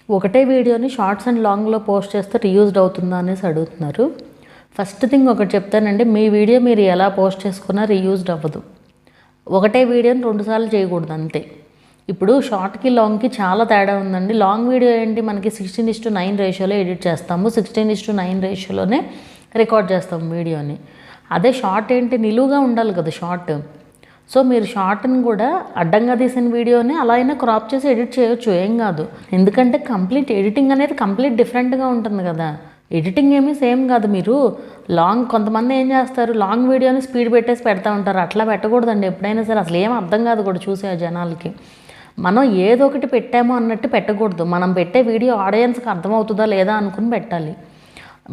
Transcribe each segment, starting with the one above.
ఒకటే వీడియోని shorts and లాంగ్లో post చేస్తే రీయూజ్డ్ అవుతుందా అనేసి అడుగుతున్నారు. ఫస్ట్ థింగ్ ఒకటి చెప్తానండి, మీ వీడియో మీరు ఎలా పోస్ట్ చేసుకున్నా రీయూజ్డ్ అవ్వదు. ఒకటే వీడియోని 2 సార్లు చేయకూడదు అంతే. ఇప్పుడు షార్ట్కి లాంగ్కి చాలా తేడా ఉందండి. లాంగ్ వీడియో ఏంటి, మనకి 16:9 రేషియోలో ఎడిట్ చేస్తాము, 16:9 రేషియోలోనే రికార్డ్ చేస్తాము వీడియోని. అదే షార్ట్ ఏంటి, నిలువుగా ఉండాలి కదా షార్ట్. సో మీరు షార్ట్ని కూడా అడ్డంగా తీసిన వీడియోని అలా అయినా క్రాప్ చేసి ఎడిట్ చేయొచ్చు, ఏం కాదు. ఎందుకంటే కంప్లీట్ ఎడిటింగ్ అనేది కంప్లీట్ డిఫరెంట్గా ఉంటుంది కదా. ఎడిటింగ్ ఏమీ సేమ్ కాదు. మీరు లాంగ్, కొంతమంది ఏం చేస్తారు, లాంగ్ వీడియోని స్పీడ్ పెట్టేసి పెడతా ఉంటారు. అట్లా పెట్టకూడదండి ఎప్పుడైనా సరే. అసలు ఏం అర్థం కాదు కూడా చూసే జనాలకి. మనం ఏదో ఒకటి పెట్టామో అన్నట్టు పెట్టకూడదు. మనం పెట్టే వీడియో ఆడియన్స్కి అర్థమవుతుందా లేదా అనుకుని పెట్టాలి.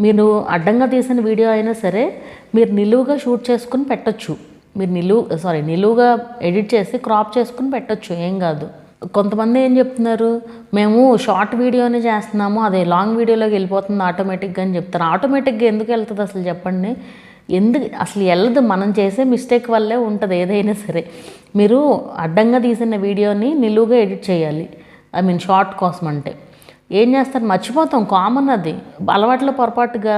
మీరు అడ్డంగా తీసిన వీడియో అయినా సరే మీరు నిలువుగా షూట్ చేసుకుని పెట్టచ్చు. మీరు నిలువుగా ఎడిట్ చేసి క్రాప్ చేసుకుని పెట్టచ్చు, ఏం కాదు. కొంతమంది ఏం చెప్తున్నారు, మేము షార్ట్ వీడియోనే చేస్తున్నాము, అదే లాంగ్ వీడియోలోకి వెళ్ళిపోతుంది ఆటోమేటిక్గా అని చెప్తారు. ఆటోమేటిక్గా ఎందుకు వెళ్తుంది అసలు చెప్పండి? అసలు వెళ్ళదు. మనం చేసే మిస్టేక్ వల్లే ఉంటుంది ఏదైనా సరే. మీరు అడ్డంగా తీసిన వీడియోని నిలువుగా ఎడిట్ చేయాలి, షార్ట్ కోసం. అంటే ఏం చేస్తారు, మర్చిపోతాం, కామన్ అది. అలవాట్లో పొరపాటుగా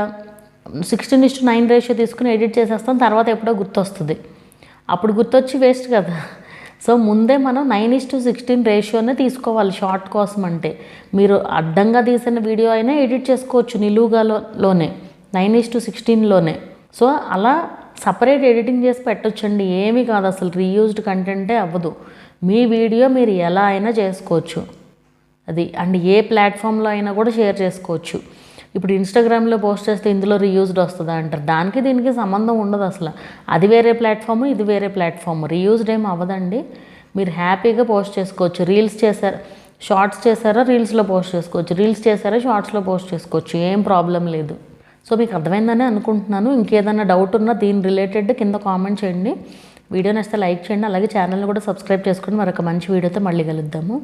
16:9 రేషియో తీసుకుని ఎడిట్ చేసేస్తాం, తర్వాత ఎప్పుడో గుర్తొస్తుంది. అప్పుడు గుర్తొచ్చి వేస్ట్ కదా. సో ముందే మనం 9:16 రేషియోనే తీసుకోవాలి షార్ట్ కోసం. అంటే మీరు అడ్డంగా తీసిన వీడియో అయినా ఎడిట్ చేసుకోవచ్చు నిలువుగాలోనే 9:16లోనే. సో అలా సపరేట్ ఎడిటింగ్ చేసి పెట్టొచ్చండి, ఏమీ కాదు. అసలు రీయూజ్డ్ కంటెంటే అవ్వదు. మీ వీడియో మీరు ఎలా అయినా చేసుకోవచ్చు అది. అండ్ ఏ ప్లాట్ఫామ్లో అయినా కూడా షేర్ చేసుకోవచ్చు. ఇప్పుడు ఇన్స్టాగ్రామ్లో పోస్ట్ చేస్తే ఇందులో రీయూజ్డ్ వస్తుందా అంటారు. దానికి దీనికి సంబంధం ఉండదు అసలు. అది వేరే ప్లాట్ఫామ్, ఇది వేరే ప్లాట్ఫామ్. రీయూజ్డ్ ఏం అవ్వదండి. మీరు హ్యాపీగా పోస్ట్ చేసుకోవచ్చు. రీల్స్ చేశారు, షార్ట్స్ చేశారా రీల్స్లో పోస్ట్ చేసుకోవచ్చు, రీల్స్ చేశారా షార్ట్స్లో పోస్ట్ చేసుకోవచ్చు, ఏం ప్రాబ్లం లేదు. సో మీకు అర్థమైందని అనుకుంటున్నాను. ఇంకేదైనా డౌట్ ఉన్నా దీని రిలేటెడ్ కింద కామెంట్ చేయండి. వీడియో నచ్చితే లైక్ చేయండి. అలాగే ఛానల్ని కూడా సబ్స్క్రైబ్ చేసుకోండి. మరొక మంచి వీడియోతో మళ్ళీ కలుద్దాము.